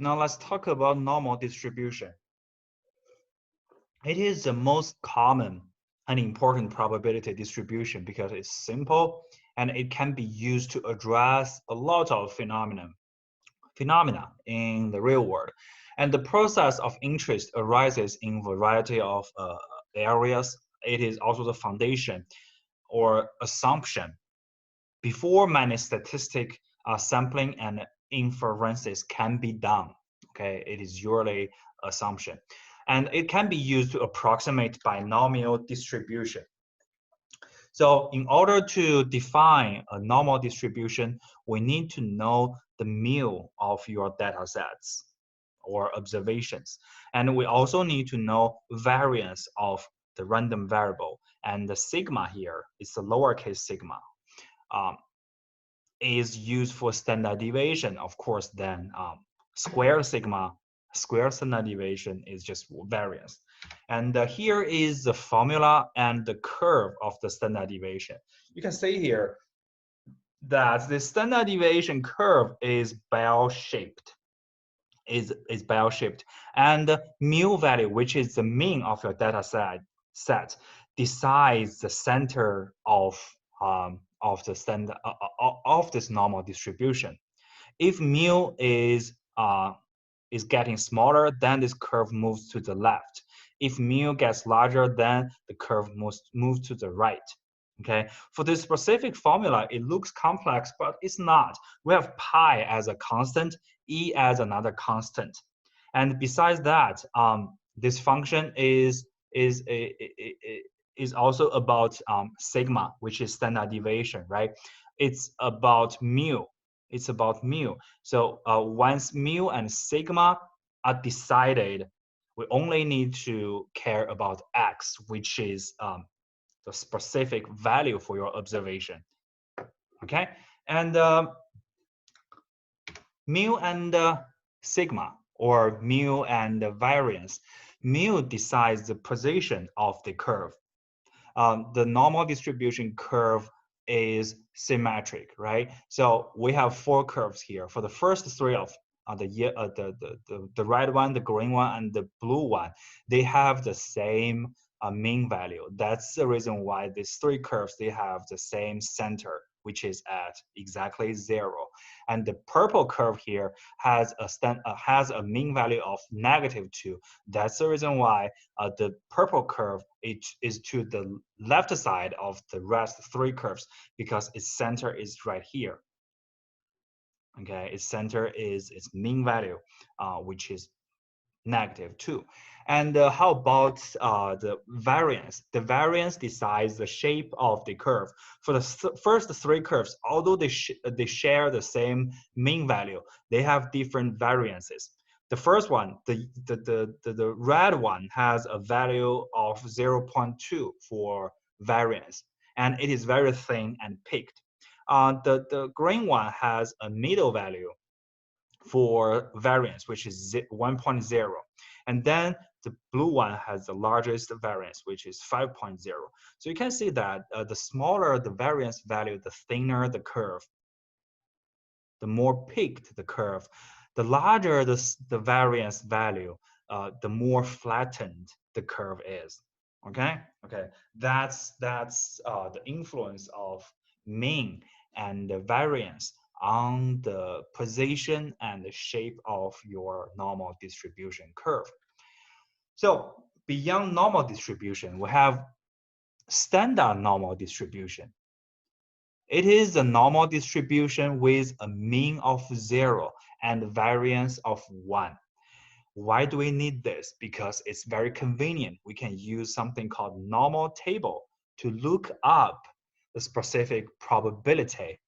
Now let's talk about normal distribution. It is the most common and important probability distribution because it's simple and it can be used to address a lot of phenomena in the real world. And the process of interest arises in variety of areas. It is also the foundation or assumption before many statistic sampling and inferences can be done. Okay, it is usually assumption. And it can be used to approximate binomial distribution. So in order to define a normal distribution, we need to know the mu of your data sets or observations. And we also need to know variance of the random variable. And the sigma here is the lowercase sigma. Is used for standard deviation. Of course, then square sigma, square standard deviation is just variance. And here is the formula and the curve of the standard deviation. You can see here that the standard deviation curve is bell-shaped. Is bell-shaped, and the mu value, which is the mean of your data set, decides the center of the standard of this normal distribution. If mu is getting smaller, then this curve moves to the left. If mu gets larger, then the curve moves to the right. Okay, for this specific formula, it looks complex, but it's not. We have pi as a constant, e as another constant, and besides that, this function is also about sigma, which is standard deviation, right? It's about mu. It's about mu. So once mu and sigma are decided, we only need to care about x, which is the specific value for your observation. Okay, and mu and sigma, or mu and variance. Mu decides the position of the curve. The normal distribution curve is symmetric, right? So we have four curves here. For the first three of the red one, the green one, and the blue one, they have the same mean value. That's the reason why these three curves, they have the same center, which is at exactly 0. And the purple curve here has a mean value of -2. That's the reason why the purple curve is to the left side of the rest three curves, because its center is right here. Okay, its center is its mean value, which is -2. And how about the variance? The variance decides the shape of the curve. For the first three curves, although they share the same mean value, they have different variances. The first one, the red one, has a value of 0.2 for variance, and it is very thin and peaked. The green one has a middle value for variance, which is 1.0. And then the blue one has the largest variance, which is 5.0. So you can see that the smaller the variance value, the thinner the curve, the more peaked the curve. The larger the variance value, the more flattened the curve is. Okay, that's the influence of mean and the variance on the position and the shape of your normal distribution curve. So beyond normal distribution, we have standard normal distribution. It is a normal distribution with a mean of 0 and variance of 1. Why do we need this? Because it's very convenient. We can use something called normal table to look up the specific probability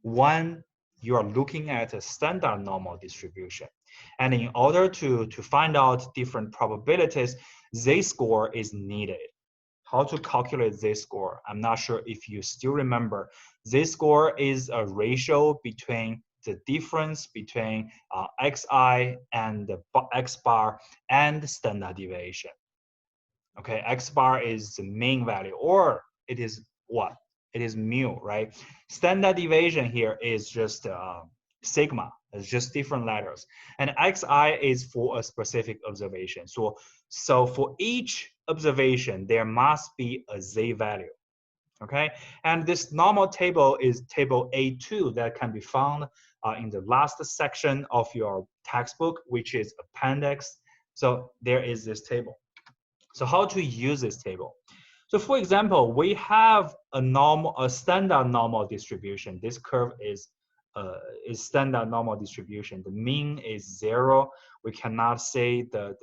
when you are looking at a standard normal distribution. And in order to find out different probabilities, z-score is needed. How to calculate z-score? I'm not sure if you still remember. Z-score is a ratio between the difference between xi and the x bar and standard deviation. Okay, x bar is the mean value, or it is what? It is mu, right? Standard deviation here is just sigma, It's just different letters. And xi is for a specific observation. So for each observation, there must be a z value. Okay, and this normal table is table A2 that can be found in the last section of your textbook, which is appendix. So there is this table. So how to use this table? So for example, we have a standard normal distribution. This curve is standard normal distribution. The mean is 0. We cannot say the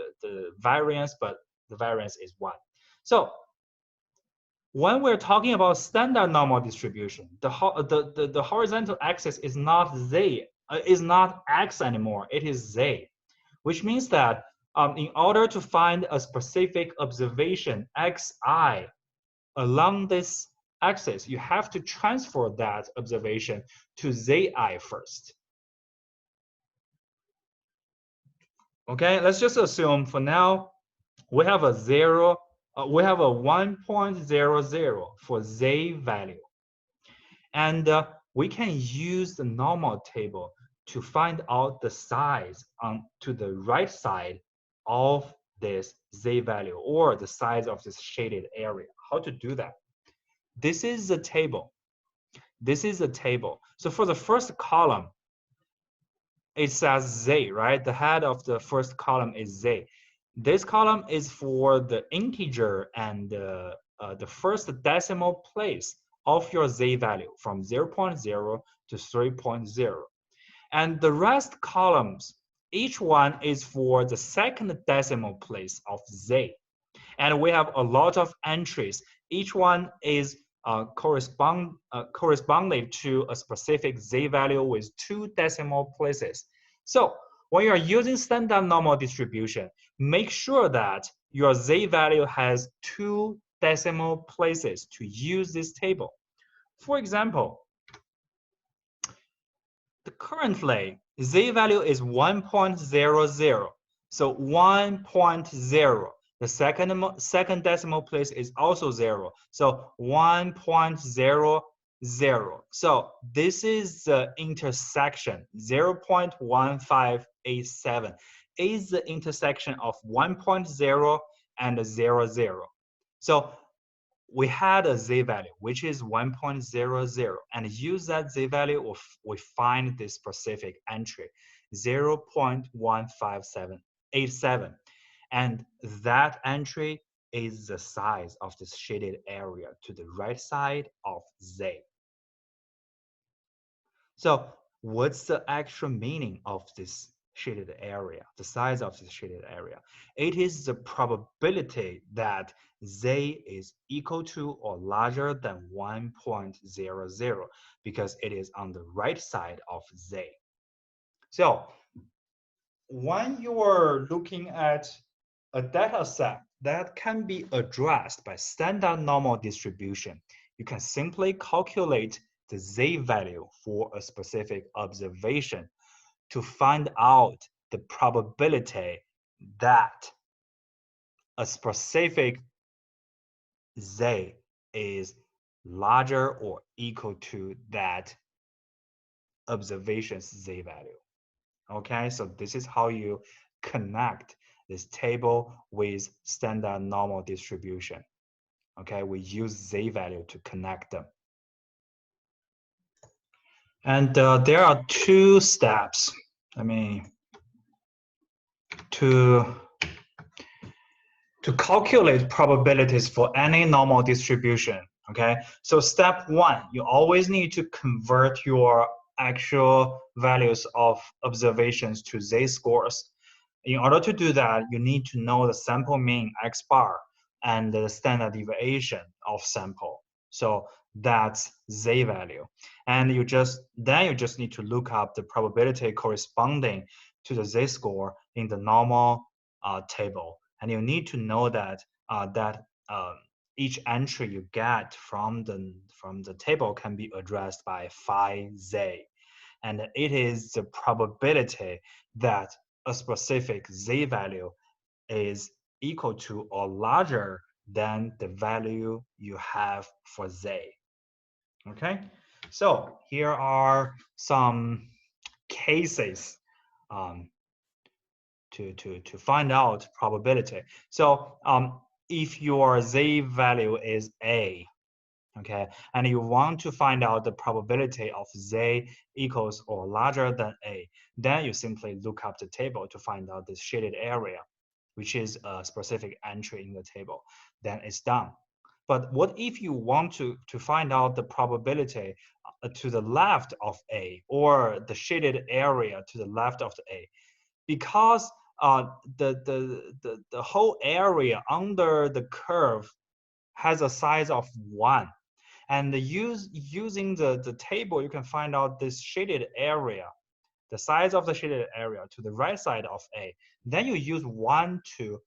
variance, but the variance is 1. So when we're talking about standard normal distribution, the horizontal axis is not z, is not x anymore. It is z, which means that in order to find a specific observation xi along this axis, you have to transfer that observation to zi first. Okay, let's just assume for now we have a 0. We have a 1.00 for z value. And we can use the normal table to find out the size to the right side of this z value, or the size of this shaded area. How to do that? This is the table. This is the table. So for the first column, it says z, right? The head of the first column is z. This column is for the integer and the first decimal place of your z value from 0.0 to 3.0. And the rest columns, each one is for the second decimal place of z. And we have a lot of entries. Each one is corresponding to a specific z value with 2 decimal places. So when you are using standard normal distribution, make sure that your z value has 2 decimal places to use this table. For example, currently z value is 1.00. So 1.0. The second decimal place is also 0. So 1.00. So this is the intersection. 0.1587 is the intersection of 1.0 and 0.0. So we had a z value, which is 1.00, and use that z value, we find this specific entry, 0.15787. And that entry is the size of this shaded area to the right side of z. So what's the actual meaning of this shaded area, the size of this shaded area? It is the probability that z is equal to or larger than 1.00 because it is on the right side of z. So when you are looking at a data set that can be addressed by standard normal distribution, you can simply calculate the z value for a specific observation to find out the probability that a specific z is larger or equal to that observation's z value. Okay, so this is how you connect this table with standard normal distribution. Okay, we use z value to connect them. And there are 2 steps. I mean, to calculate probabilities for any normal distribution. Okay, so step 1, you always need to convert your actual values of observations to z-scores. In order to do that, you need to know the sample mean x bar and the standard deviation of sample. So that's z value. And you just need to look up the probability corresponding to the z-score in the normal table. And you need to know that each entry you get from the table can be addressed by phi z. And it is the probability that a specific z value is equal to or larger than the value you have for z. Okay, so here are some cases to find out probability. So if your z value is a, okay, and you want to find out the probability of z equals or larger than a, then you simply look up the table to find out this shaded area, which is a specific entry in the table. Then it's done. But what if you want to find out the probability to the left of A, or the shaded area to the left of the A? Because the whole area under the curve has a size of 1. And using the table, you can find out this shaded area, the size of the shaded area to the right side of A. Then you use 1 to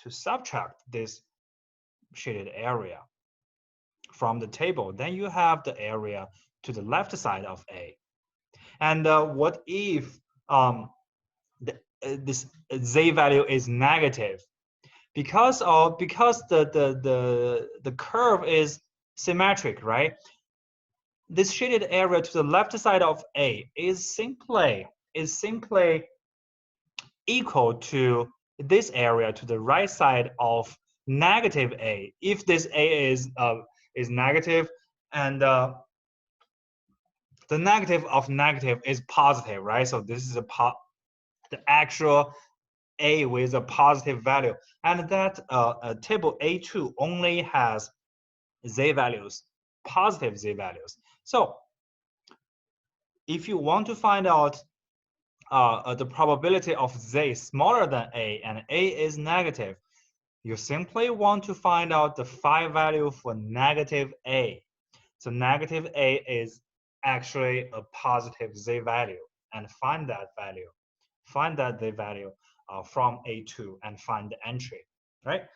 subtract this shaded area from the table. Then you have the area to the left side of A. And what if this z value is negative? Because the curve is symmetric, right? This shaded area to the left side of A is simply equal to this area to the right side of negative A. If this A is negative, and the negative of negative is positive, right? So this is the actual A with a positive value, and that table A2 only has z values, positive z values. So if you want to find out the probability of z smaller than A and A is negative, you simply want to find out the phi value for negative A. So negative A is actually a positive z value, and find that value. Find that z value from A2 and find the entry, right?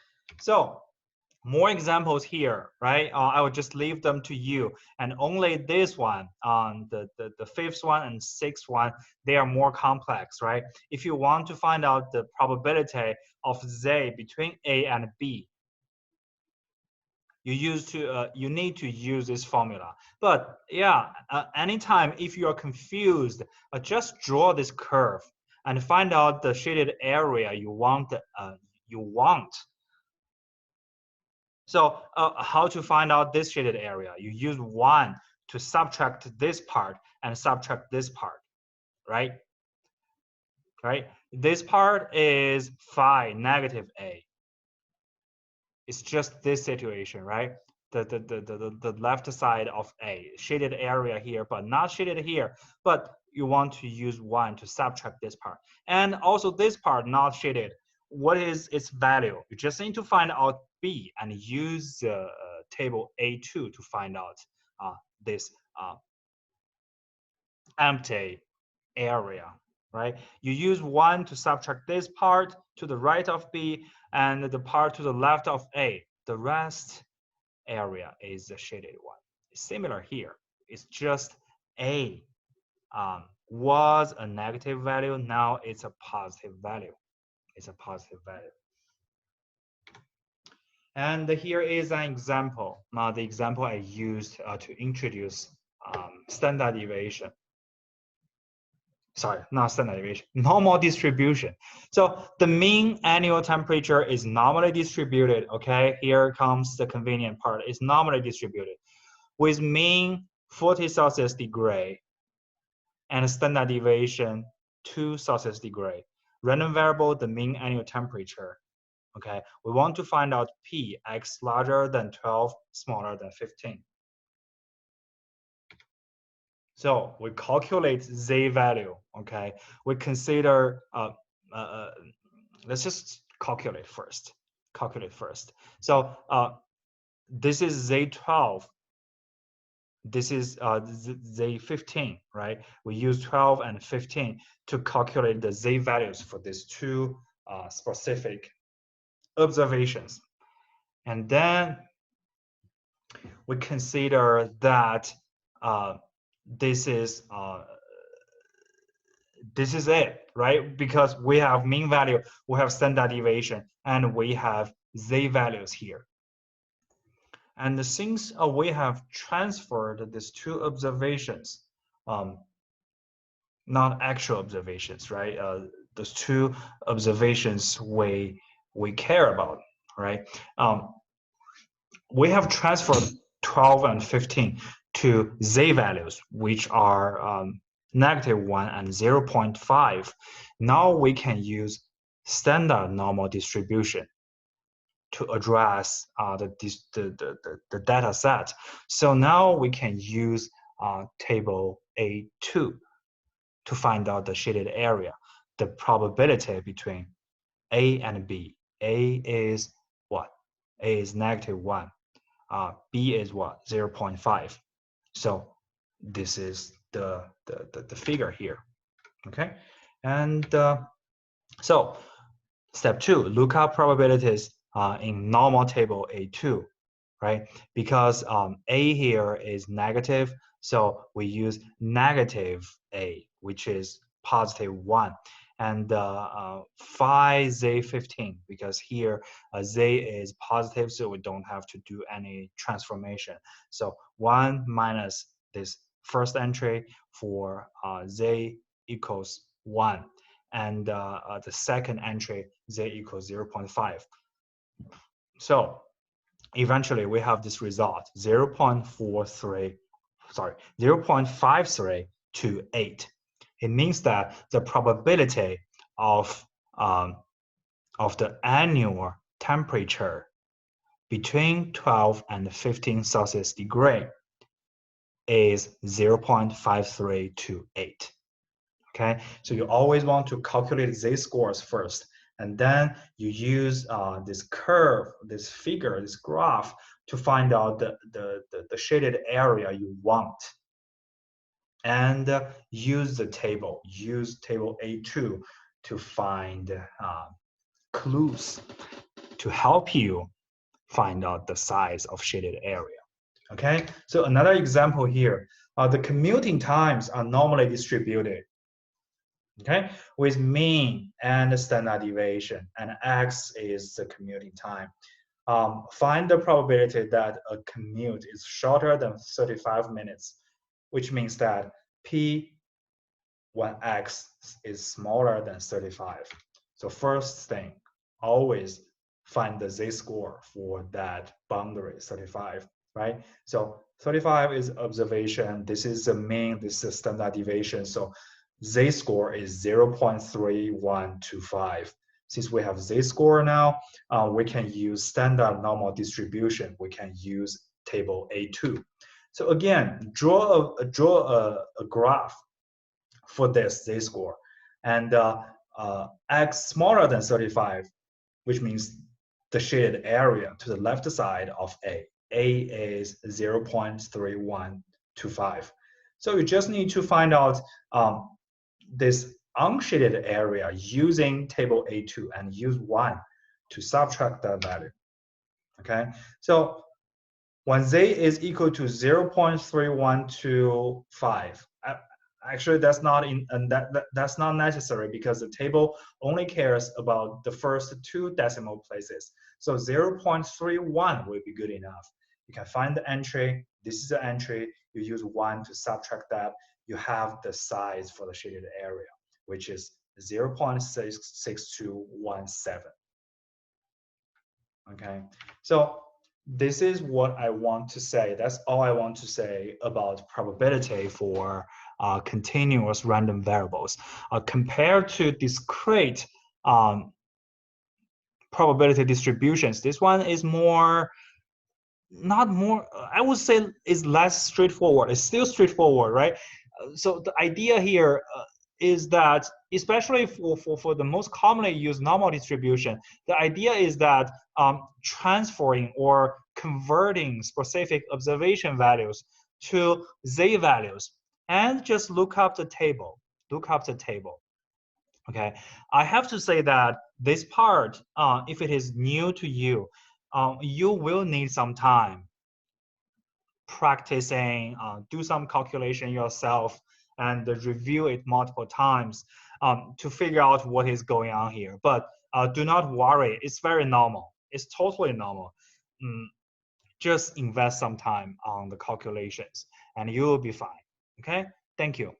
So more examples here, right? I will just leave them to you, and only this one, the fifth one and sixth one, they are more complex, right? If you want to find out the probability of z between A and B, you need to use this formula. But yeah, anytime if you are confused, just draw this curve and find out the shaded area you want. So how to find out this shaded area? You use 1 to subtract this part and subtract this part, right? Right. This part is phi negative A. It's just this situation, right? The left side of A, shaded area here, but not shaded here. But you want to use 1 to subtract this part. And also this part not shaded. What is its value? You just need to find out B and use table A2 to find out this empty area, right? You use 1 to subtract this part to the right of B and the part to the left of A. The rest area is the shaded one. It's similar here. It's just A was a negative value. Now it's a positive value. It's a positive value. And here is an example. Now the example I used to introduce standard deviation. Sorry, not standard deviation, normal distribution. So the mean annual temperature is normally distributed, okay? Here comes the convenient part. It's normally distributed with mean 40 Celsius degree and standard deviation 2 Celsius degree. Random variable, the mean annual temperature, okay? We want to find out P, X larger than 12, smaller than 15. So we calculate Z value, okay? We consider, let's just calculate first. So this is Z12. This is Z15, right? We use 12 and 15 to calculate the Z values for these two specific observations. And then we consider that this is it, right? Because we have mean value, we have standard deviation, and we have Z values here. And since we have transferred these two observations, not actual observations, right? Those two observations we care about, right? We have transferred 12 and 15 to z values, which are -1 and 0.5. Now we can use standard normal distribution to address the data set. So now we can use table A2 to find out the shaded area, the probability between A and B. A is what? A is -1. B is what? 0.5. So this is the figure here. Okay, and so step 2, look up probabilities in normal table A2, right? Because A here is negative, so we use negative A, which is +1, and phi z15, because here z is positive, so we don't have to do any transformation. So 1 minus this first entry for z equals 1, and the second entry z equals 0.5. So eventually we have this result 0.53 to 8. It means that the probability of the annual temperature between 12 and 15 Celsius degree is 0.53 to 8. Okay, so you always want to calculate z-scores first, and then you use this curve, this figure, this graph to find out the shaded area you want. And use the table, use table A2 to find clues to help you find out the size of shaded area. Okay, so another example here, the commuting times are normally distributed, okay, with mean and standard deviation, and x is the commuting time. Find the probability that a commute is shorter than 35 minutes, which means that p when x is smaller than 35. So first thing, always find the z-score for that boundary, 35, right? So 35 is observation, this is the mean, this is the standard deviation, so z-score is 0.3125. Since we have z-score now, we can use standard normal distribution. We can use table A2. So again, draw a graph for this z-score, and x smaller than 35, which means the shaded area to the left side of A. A is 0.3125. So you just need to find out this unshaded area using table A2 and use 1 to subtract that value. Okay, so when z is equal to 0.3125, actually that's not that's not necessary, because the table only cares about the first 2 decimal places. So 0.31 will be good enough. You can find the entry. This is the entry. You use 1 to subtract that. You have the size for the shaded area, which is 0.6217. Okay, so this is what I want to say. That's all I want to say about probability for continuous random variables. Compared to discrete probability distributions, this one is more, not more, I would say is less straightforward. It's still straightforward, right? So the idea here is that, especially for the most commonly used normal distribution, the idea is that transferring or converting specific observation values to z values, and just look up the table. Okay, I have to say that this part, if it is new to you, you will need some time practicing, do some calculation yourself, and review it multiple times to figure out what is going on here. But do not worry, it's very normal. It's totally normal. Just invest some time on the calculations and you will be fine. Okay, thank you.